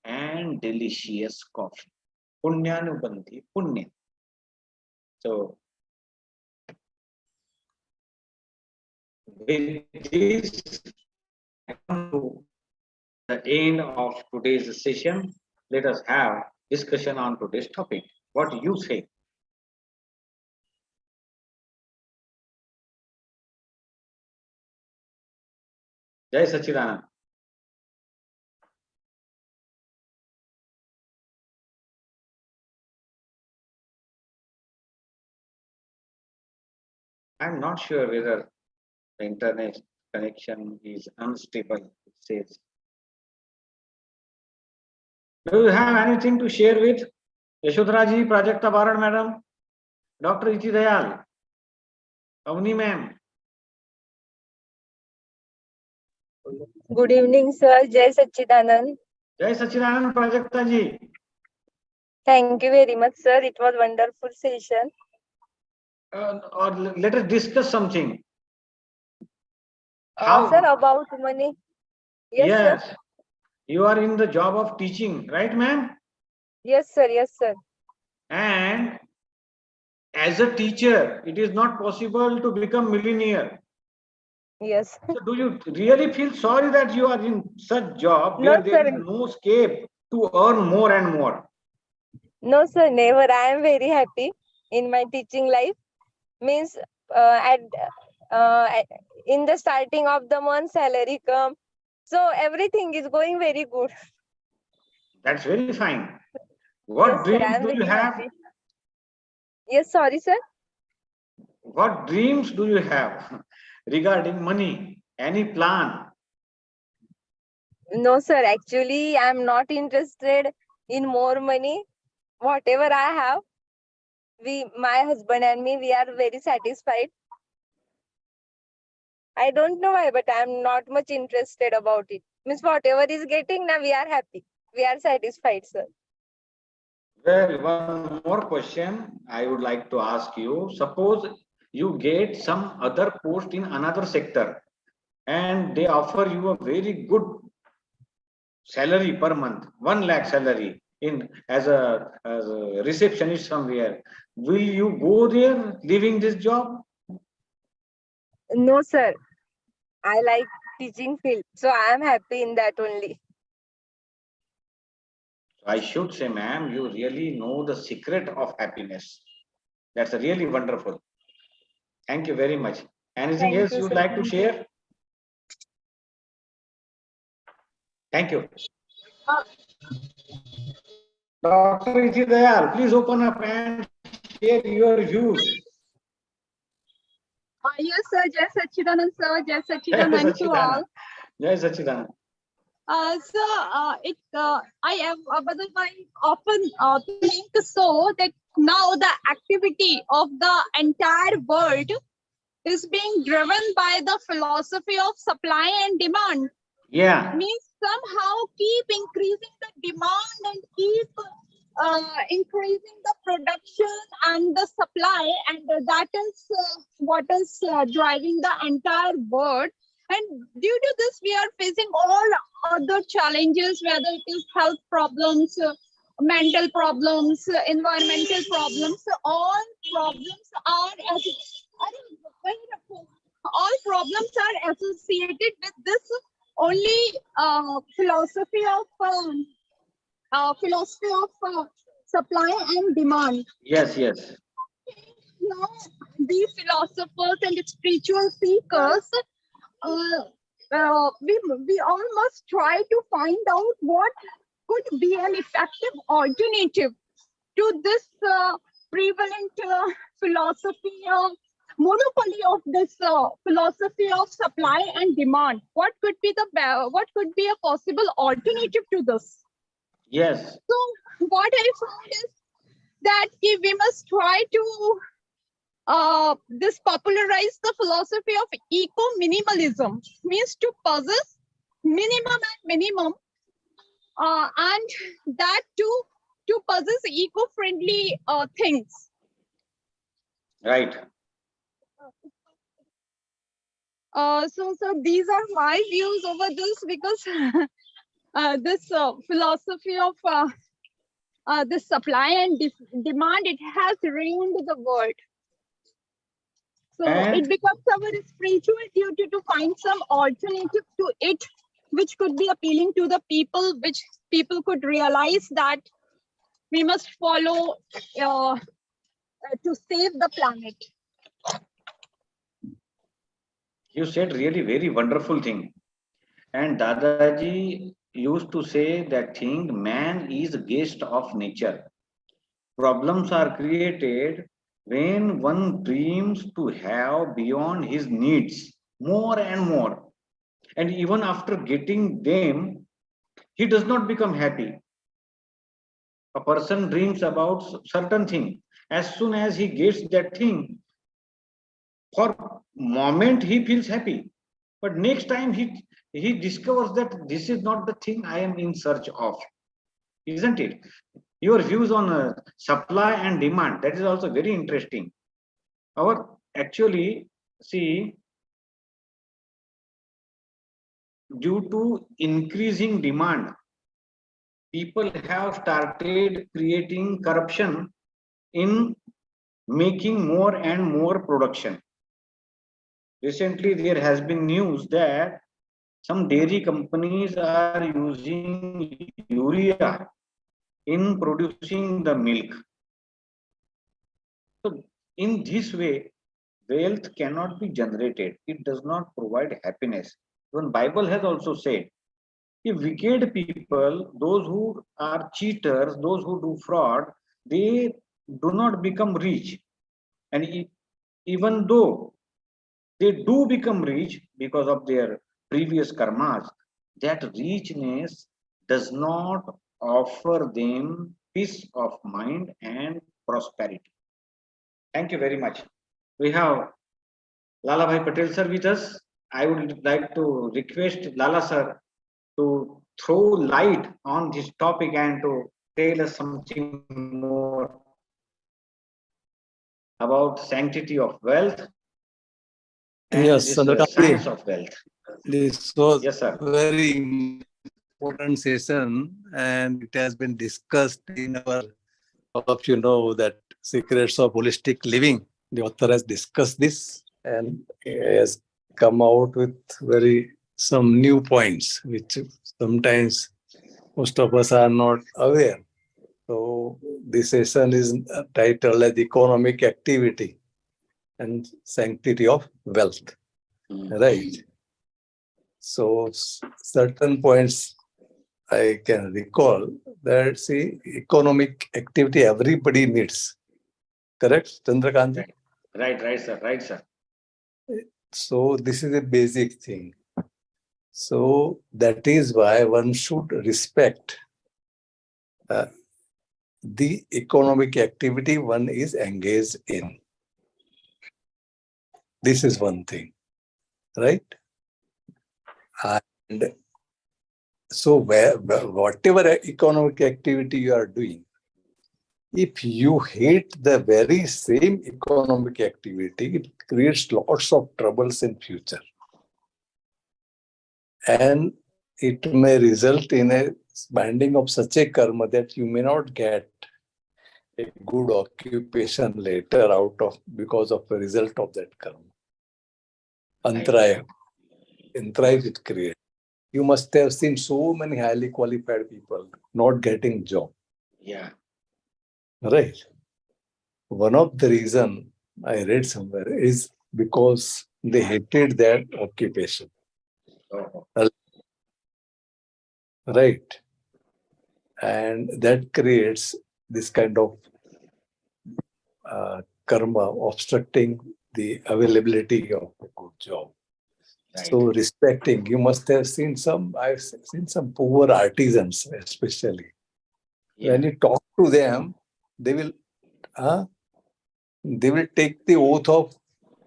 and delicious coffee. Punyanubanti, punya. So, with this, I come to the end of today's session. Let us have discussion on today's topic. What do you say? Jai Sachidanand. I'm not sure whether the internet connection is unstable, it says. Do you have anything to share with Yashodhara ji, Prajakta Bharat madam, Dr. Iti Dayal, Avni ma'am? Good evening, sir. Jai Sachidanand. Jai Sachidanand, Prajakta ji. Thank you very much, sir. It was wonderful session. or let us discuss something. How? Sir, about money. Yes, sir. Yes, you are in the job of teaching, right, ma'am? Yes, sir. Yes, sir. And as a teacher, it is not possible to become millionaire. Yes. So do you really feel sorry that you are in such job No, where there sir. is no scope to earn more and more? No, sir. Never. I am very happy in my teaching life. Means at in the starting of the month, salary come. So everything is going very good. That's very fine. Yes, What sir. I dreams am do you very have? happy. Yes, sorry, sir. What dreams do you have regarding money? Any plan? No, sir. Actually, I'm not interested in more money. Whatever I have, my husband and me, we are very satisfied. I don't know why, but I'm not much interested about it. Means whatever is getting now, we are happy. We are satisfied, sir. Well, one more question I would like to ask you. Suppose you get some other post in another sector and they offer you a very good salary per month, 1 lakh salary in as a receptionist somewhere. Will you go there leaving this job? No, sir. I like teaching field, so I am happy in that only. I should say, ma'am, you really know the secret of happiness. That's really wonderful. Thank you very much. Anything Thank else you, you'd sir. like to Thank you. share? Thank you. Dr. Ichidayal, please open up and share your views. Yes, sir. Jai Sachidanand, sir. Jai Jai Sachidanand to all. Sachidanand. Jai Sachidanand. I have, but I often think so that now the activity of the entire world is being driven by the philosophy of supply and demand. Yeah. Means somehow keep increasing the demand and keep increasing the production and the supply, and that is what is driving the entire world. And due to this, we are facing all other challenges, whether it is health problems, mental problems, environmental problems. All problems all problems are associated with this only philosophy of supply and demand. Yes, yes. Now, these philosophers and spiritual seekers, we all must try to find out what could be an effective alternative to this prevalent philosophy of monopoly of this philosophy of supply and demand. What could be a possible alternative to this? Yes. So what I found is that we must try to this popularize the philosophy of eco-minimalism, means to possess minimum and minimum, and that too to possess eco-friendly things. Right. So these are my views over this, because this philosophy of the supply and demand, it has ruined the world. So it becomes our spiritual duty to find some alternative to it, which could be appealing to the people, which people could realize that we must follow to save the planet. You said really very wonderful thing. And Dadaji used to say that thing, man is a guest of nature. Problems are created when one dreams to have beyond his needs more and more. And even after getting them, he does not become happy. A person dreams about certain thing. As soon as he gets that thing, for moment he feels happy. But next time he discovers that this is not the thing I am in search of. Isn't it? Your views on supply and demand, that is also very interesting. Our actually, see, due to increasing demand, people have started creating corruption in making more and more production. Recently, there has been news that some dairy companies are using urea in producing the milk. So, in this way, wealth cannot be generated. It does not provide happiness. Even Bible has also said, if wicked people, those who are cheaters, those who do fraud, they do not become rich. And even though they do become rich because of their previous karmas, that richness does not offer them peace of mind and prosperity. Thank you very much. We have Lala Bhai Patel sir with us. I would like to request Lala sir to throw light on this topic and to tell us something more about sanctity of wealth and Yes, this Chandrakant, science of wealth. this was Yes, sir. very important session, and it has been discussed in our, all of you know that Secrets of Holistic Living. The author has discussed this and has come out with very some new points, which sometimes most of us are not aware. So this session is titled as Economic Activity and Sanctity of Wealth. Right. So certain points I can recall that, see, economic activity everybody needs. Correct, Chandrakant? Right, sir. Right, sir. So this is a basic thing. So that is why one should respect the economic activity one is engaged in. This is one thing, right? And so whatever economic activity you are doing, if you hate the very same economic activity, it creates lots of troubles in future. And it may result in a binding of such a karma that you may not get a good occupation later out of because of the result of that karma. Antraya it creates. You must have seen so many highly qualified people not getting job. Yeah. Right. One of the reason I read somewhere is because they hated their occupation. Oh. Right. And that creates this kind of karma obstructing the availability of a good job. Right. So respecting, you must have seen I've seen some poor artisans especially. Yeah. When you talk to them, they will take the oath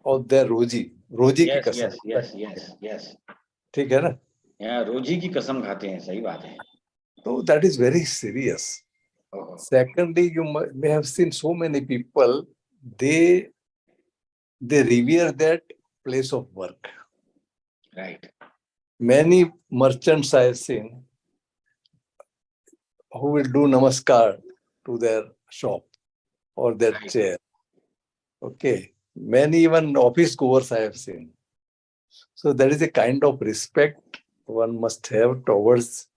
of their roji yes, की कसम. Yes. ठीक है ना? Yeah, रोजी की कसम खाते हैं, सही बात है. So that is very serious. Oh. Secondly, you may have seen so many people, they revere that place of work. Right. Many merchants I have seen who will do namaskar to their shop or their chair. Okay. Many even office goers I have seen. So there is a kind of respect one must have towards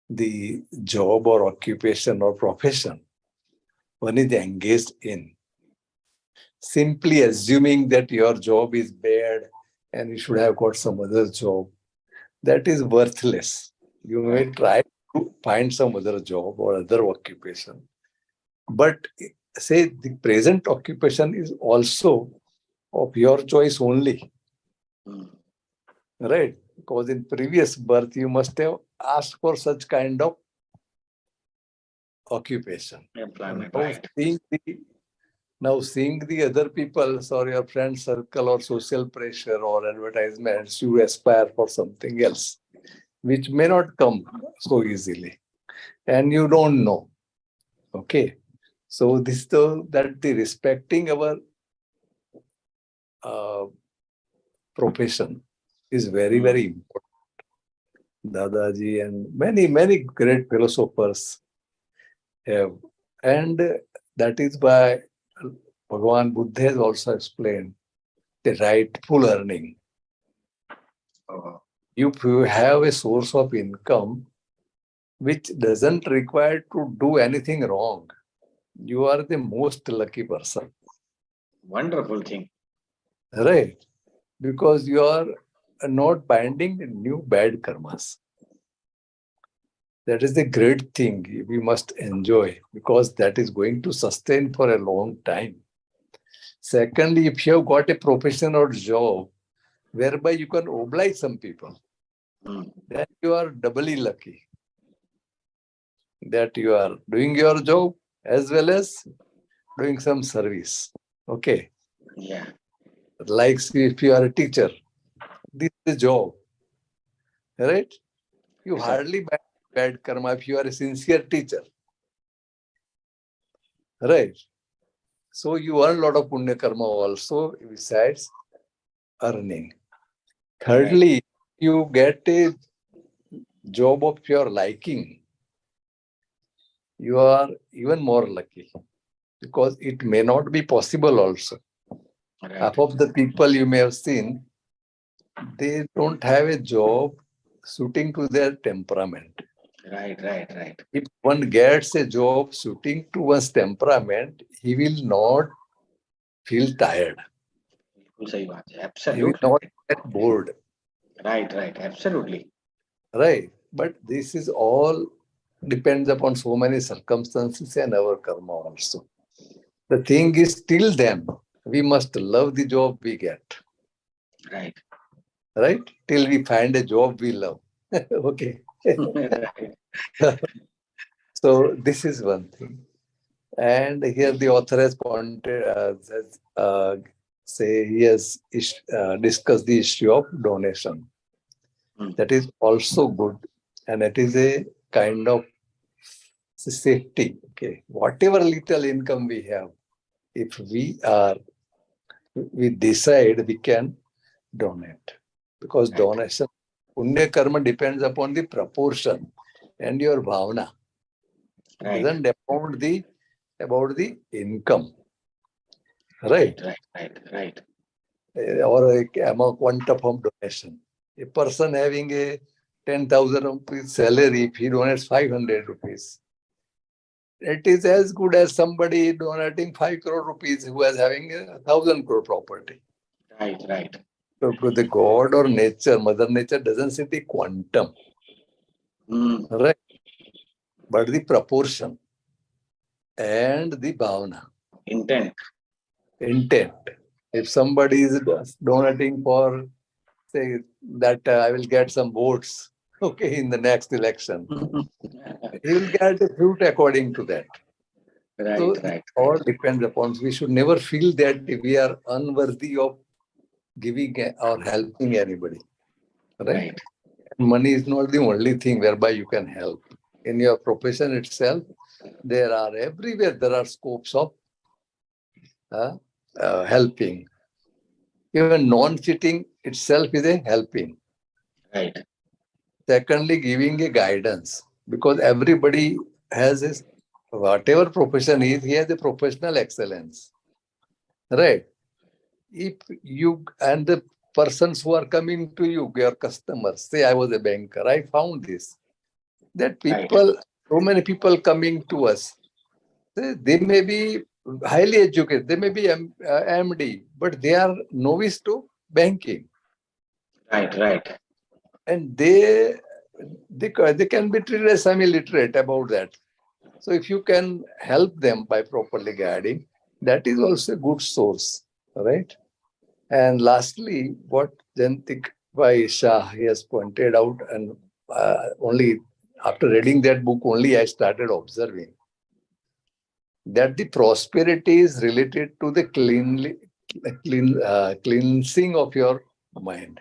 the job or occupation or profession one is engaged in. Simply assuming that your job is bad and you should have got some other job, that is worthless. You may try to find some other job or other occupation. But say the present occupation is also of your choice only. Right? Because in previous birth, you must have asked for such kind of occupation. Employment, right. Now seeing the other people's or your friend circle or social pressure or advertisements, you aspire for something else, which may not come so easily. And you don't know. Okay. So this that the respecting our uh, profession is very, very important. Dadaji and many, many great philosophers have. And that is why Bhagavan Buddha has also explained the rightful earning. If you have a source of income which doesn't require to do anything wrong, you are the most lucky person. Wonderful thing. Right? Because you are not binding new bad karmas. That is the great thing we must enjoy, because that is going to sustain for a long time. Secondly, if you have got a profession or job whereby you can oblige some people, then you are doubly lucky that you are doing your job as well as doing some service. Okay. Yeah. Like if you are a teacher, this is a job. Right? You Yes, sir. hardly bad karma if you are a sincere teacher. Right? So you earn a lot of punya karma also besides earning. Thirdly, you get a job of your liking, you are even more lucky, because it may not be possible also. Right. Half of the people you may have seen, they don't have a job suiting to their temperament. Right. If one gets a job suiting to one's temperament, he will not feel tired. सही बात है. He will Absolutely. not get bored. Right. Absolutely. Right. But this is all depends upon so many circumstances and our karma also. The thing is, till then, we must love the job we get. Right. Right? Till we find a job we love. Okay. Right. So this is one thing. And here the author has pointed, say he has discussed the issue of donation. That is also good, and it is a kind of safety. Okay, whatever little income we have, if we decide, we can donate, because Right. donation, punya karma depends upon the proportion and your bhavana. It Right. doesn't about the income, right? Right. Or a amount quantum of donation. A person having a 10,000 rupees salary, if he donates 500 rupees, it is as good as somebody donating 5 crore rupees who is having 1,000 crore property. Right. So to the God or nature, Mother Nature doesn't see the quantum, right? But the proportion and the bhavana. Intent. If somebody is donating for, say, that I will get some votes, okay, in the next election, he will get the fruit according to that. So it all depends upon. We should never feel that we are unworthy of giving or helping anybody. Right? Money is not the only thing whereby you can help. In your profession itself, everywhere there are scopes of helping. Even non-cheating itself is a helping. Right. Secondly, giving a guidance, because everybody has whatever profession is, he has a professional excellence. Right? If you and the persons who are coming to you, your customers, say I was a banker, I found this, that people, so many people coming to us, they may be highly educated, they may be MD, but they are novice to banking. Right. And they can be treated as semi-literate about that. So if you can help them by properly guiding, that is also a good source, right? And lastly, what Jantik Bhai Shah he has pointed out, and only after reading that book, only I started observing that the prosperity is related to the cleansing of your mind.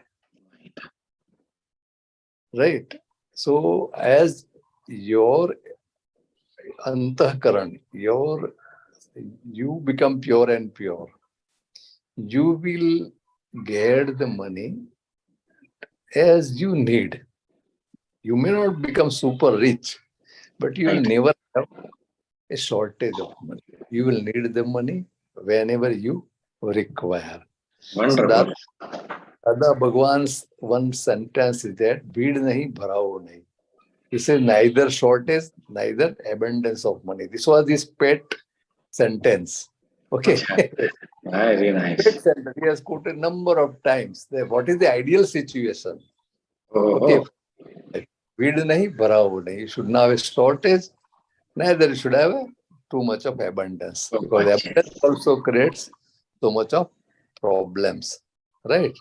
Right? So as your antahkaran, you become pure and pure, you will get the money as you need. You may not become super rich, but you will Right. never have a shortage of money. You will need the money whenever you require. So that Wonderful. Dada Bhagwan's one sentence is that "Bid nahi, bharao nahi." He says neither shortage, neither abundance of money. This was his pet sentence. Okay. Acha. Very nice. Pet sentence. He has quoted a number of times. What is the ideal situation? Okay. Oh, Bid nahi, bharao nahi. You should not have a shortage, neither you should have too much of abundance. so Because much. abundance also creates so much of problems. Right?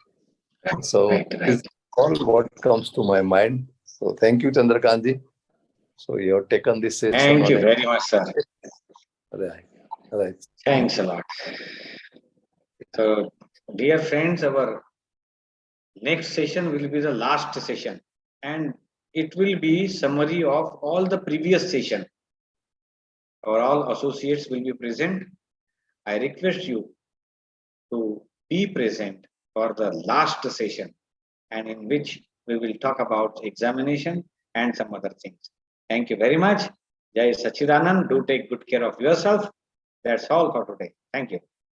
So Right, this is right. all what comes to my mind. So thank you, Chandrakantji. So you have taken this session Thank on you a very much, sir. right. Right. Thanks a lot. So, dear friends, our next session will be the last session, and it will be summary of all the previous session. Our all associates will be present. I request you to be present for the last session, and in which we will talk about examination and some other things. Thank you very much. Jai Sachidanand. Do take good care of yourself. That's all for today. Thank you.